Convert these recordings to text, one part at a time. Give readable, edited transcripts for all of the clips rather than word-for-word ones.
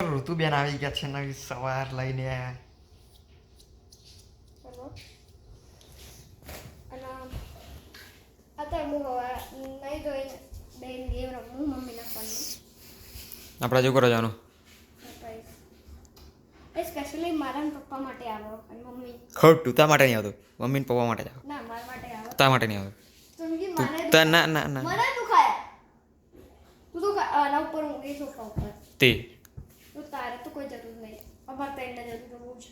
ઋતુબેન આવી ગયા છે નવી સવાર લઈને. હેલો. અને અત્યારે હું હવે નહીં જોઈને બેન ગેમ રમું મમ્મીના ફોનમાં. આપણે શું કરવા જવાનું? એ સ્પેશિયલી મારા ને પપ્પા માટે આવો અને મમ્મી ખોટું તા માટે નહીં આવતું, મમ્મી ને પપ્પા માટે જ આવો. ના મારા માટે આવો. તા માટે નહીં આવતું. સમજી તું મને તા ના ના ના મને તું ખાય તું તો આના ઉપર ઊંઘી સોફા ઉપર તે તો તારે તો કોઈ જરૂર નહીં. અમારે તો એના જરૂર તો બહુ છે.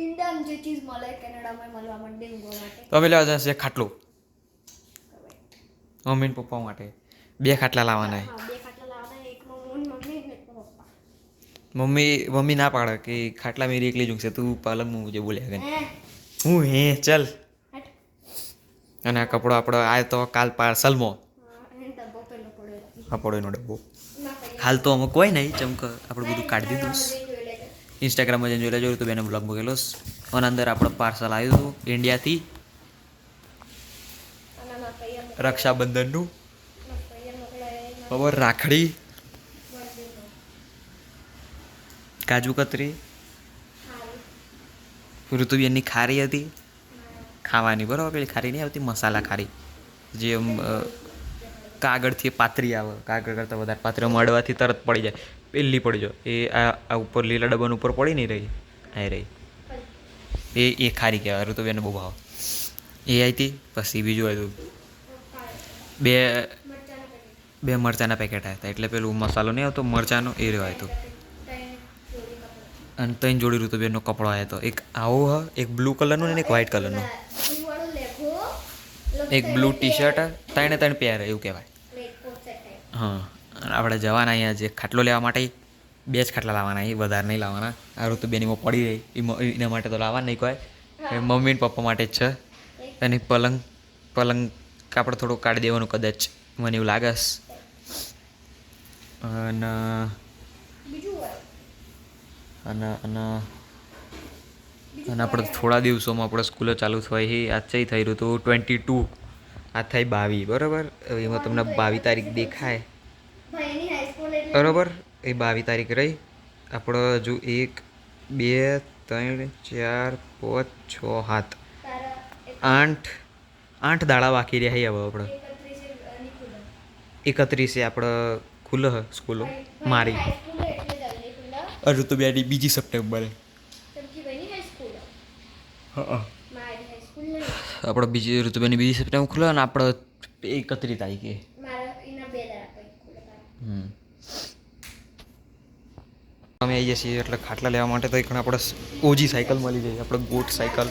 ઇન્ડિયામાં જે ચીઝ મળે કેનેડામાં મળવા માંડે ઊંઘવા માટે. તો અમે લેવા જશે ખાટલું મમ્મી ને પપ્પા માટે. 2 ખાટલા લાવવાના. હા 2 ખાટલા લાવવાના, એકમાં હું ને મમ્મી ને એકમાં પપ્પા. મમ્મી ના પાડે કે ખાટલા મેરી એકલી જ ઊંઘશે, તું પલંગમાં ઊંઘજે બોલ્યા કરે. હે હું હે ચાલ. હટ. અને આ કપડો આપણો આ તો કાલ પાર્સલમાં એને ડબ્બો પેલો પડ્યો આ પડો એનો ડબ્બો. ના કઈ હાલ તો અમુક કોઈ નહીં ચમક આપણે બધું કાઢી દીધું. જોઈ લેજે. ઇન્સ્ટાગ્રામમાં જઈને જોઈ લેજો તો બેને બ્લોગ મૂકેલો અને અંદર આપણો પાર્સલ આવ્યું હતું ઇન્ડિયાથી અને ના કઈ રક્ષાબંધનનું. ના કઈ મોકલાય ખબર રાખડી, બર્થડે કાજુ કતરી, હારી ઋતુબેનની ખારી હતી ખાવાની, બરાબર. પેલી ખારી નહીં આવતી મસાલા ખારી, જે કાગળથી પાતરી આવે, કાગળ કરતાં વધારે પાતરી મળવાથી તરત પડી જાય, પહેલી પડી જાય એ આ ઉપર લીલા ડબ્બાની ઉપર પડી નહીં રહી આ રહી એ ખારી કહેવાય. ઋતુબેનને બહુ ભાવ એ આવી હતી. પછી બીજું આવ્યું બે મરચાંના પેકેટ આવ્યા હતા, એટલે પેલું મસાલો નહીં આવતો મરચાંનો એ રહ્યો હતો. અને 3 જોડી ઋતુબેનનો કપડો આવ્યો હતો, એક આવો હ, એક બ્લુ કલરનું ને એક વ્હાઇટ કલરનું, એક બ્લુ ટી શર્ટ, 3 પેર એવું કહેવાય. હા આપણે જવાના અહીંયા જે ખાટલો લેવા માટે 2 જ ખાટલા લાવવાના, એ વધારે નહીં લાવવાના. આ ઋતુબેનીમાં પડી રહી એના માટે તો લાવવા નહીં કોઈ, મમ્મી ને પપ્પા માટે જ છે. અને પલંગ કાપડ થોડું કાઢી દેવાનું કદાચ, મને એવું લાગે છે. અને અને અને અને આપણે થોડા દિવસોમાં આપણે સ્કૂલો ચાલુ થઈ છે. આજ થઈ રહ્યું હતું 22, આ થઈ 22, બરાબર. એમાં તમને 22 તારીખ દેખાય, ભાઈની હાઈસ્કૂલ એટલે બરાબર. એ 22 તારીખ રહી. આપણે હજુ 1 2 3 4 5 6 7 તારા 8 દાડા બાકી રહ્યા હવે. આપણે 31 આપણે ખુલ્લે સ્કૂલો મારી. ઋતુબેની 2 સપ્ટેમ્બરે. હા આપણે બીજી ઋતુબેની 2 સપ્ટેમ્બર ખુલ્લે અને આપણે 31 તારીખે. અમે આવીએ છીએ એટલે ખાટલા લેવા માટે તો એકણ આપણે ઓજી સાયકલ મળી જાય, આપણે ગોટ સાયકલ,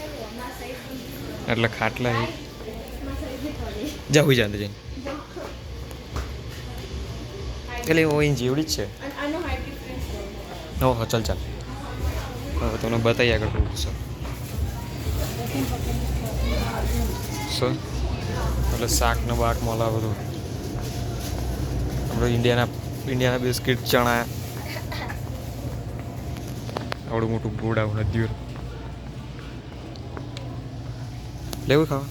એટલે ખાટલા જવું જાય જઈને એટલે ઓઈન જેવડી જ છે. ઓહો ચાલ હવે તમને બતાવી આગળ શું એટલે શાકનો બાક મોલા બધું આપણે ઇન્ડિયાના બિસ્કિટ, ચણા, આવડું મોટું ગોળ નદીઓ લેવું ખાવા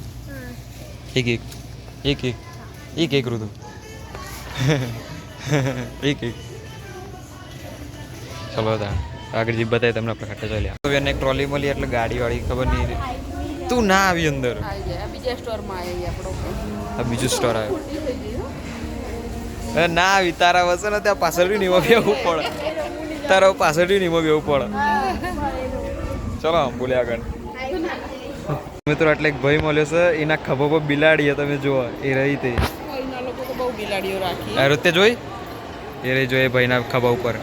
એક ઋતુ એક ચલો આગળ જે બતાવી તમને આપણે ખાટે ચાલ્યા. તો એને એક ટ્રોલી મળી એટલે ગાડીવાળી ખબર નહીં, તું ના આવી અંદર. બીજા સ્ટોરમાં આવી આપણો આ બીજું સ્ટોર આવ્યો ના આવી. તારા વસે ને ત્યાં પાછળથી નીમો બેવું પડે, તારા પાછળથી નીમો બેવું પડે. ચલો બોલે આગળ. મિત્રો એટલે એક ભાઈ મળ્યો છે, એના ખભા પર બિલાડી તમે જુઓ એ રહી તે લોકો તો બહુ બિલાડીઓ રાખી. અરે તે જોઈ એ રહી જોઈએ ભાઈના ખભા ઉપર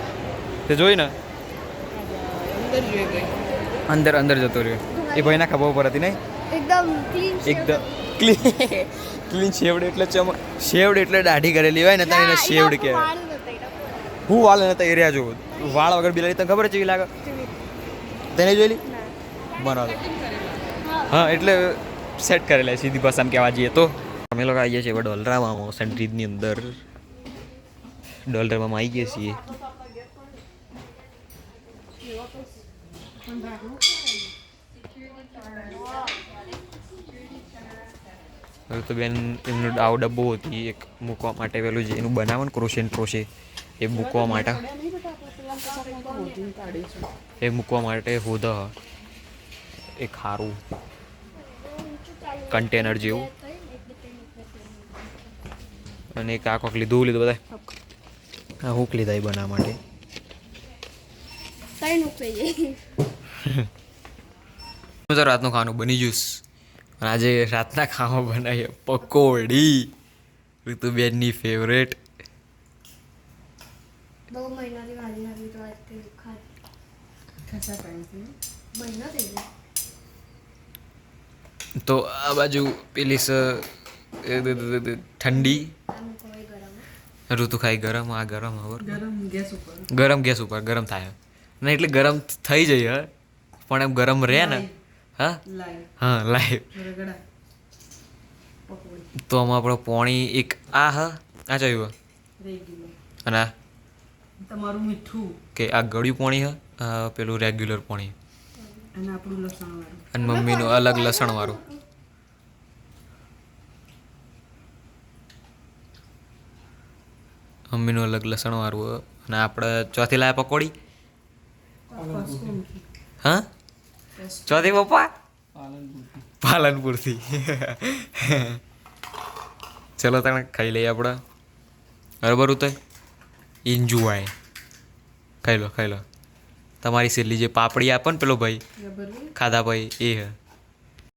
તે જોઈ ને અંદર જોઈ ગઈ, અંદર જતો રહ્યો એ ભાઈના ખભા ઉપર હતી નહીં એકદમ ક્લીન શેવડ એટલે શેવડ એટલે દાઢી કરેલી હોય ને ત્યાં એને શેવડ કહેવાય. હું વાળ નતા એરિયા જોઉં વાળ વગર બિલાડી તને ખબર છે કેવી લાગે તેને જોયેલી બરાબર. હા એટલે સેટ કરેલા સીધી ભાષામાં કહેવા જઈએ તો. અમે લોકો આવીએ છીએ ડોલરામાં સેન્ટ્રીઝની અંદર, ડોલરામાં આવી ગયા છીએ. હવે તો બેન એમનો આવો ડબ્બો હતી એક મૂકવા માટે પેલું જે એનું બનાવો ને ક્રોશે એ મૂકવા માટે પડ્યા નહીં બેટા આપણે પેલા કશાકમાં તો હોધીને કાઢીશું. એ મૂકવા માટે હોદ એ ખારું કન્ટેનર જેવું અને એક આ કોક લીધું બધા આ હુક લીધા એ બનાવવા માટે ત્રણ ઉકળી જાય. હું તો રાતનું ખાવાનું બની જઈશ અને આજે રાતના ખાવા બનાવીએ પકોડી ઋતુબેનની ફેવરેટ. બહુ મહિનાથી ખાધી નથી તો આજ કંઈ ખાધી. ખાસા ટાઈમથી. મહિનો થઈ ગયો. તો આ બાજુ પેલી ઠંડી આમ કોઈ ગરમ ઋતુ ખાઈ ગરમ આ ગરમ હવે ગરમ ગેસ ઉપર. ગરમ ગેસ ઉપર ગરમ થાય ને એટલે ગરમ થઈ જાય પણ એમ ગરમ રહે ને હા લાઈવ. હા લાઈવ. રગડા. પકોડી. તો આમાં આપણો પોણી એક આ આ જોયું રેગ્યુલર. અને આ તમારું મીઠું કે આ ગળ્યું પોણી પેલું રેગ્યુલર પોણી અને આપણું લસણ વાળું. અને મમ્મીનું અલગ લસણવાળું. મમ્મીનું અલગ લસણવાળું અને આપણે ચોથી લાયા પકોડી હા ચોથી પપ્પા પાલનપુરથી. ચલો તને ખાઈ લઈએ આપણે બરાબર ઉતર એન્જોય ખાઈ લો તમારી છેલ્લી જે પાપડી આપે ને પેલો ભાઈ ખબર નહીં. ખાધા ભાઈ એ હે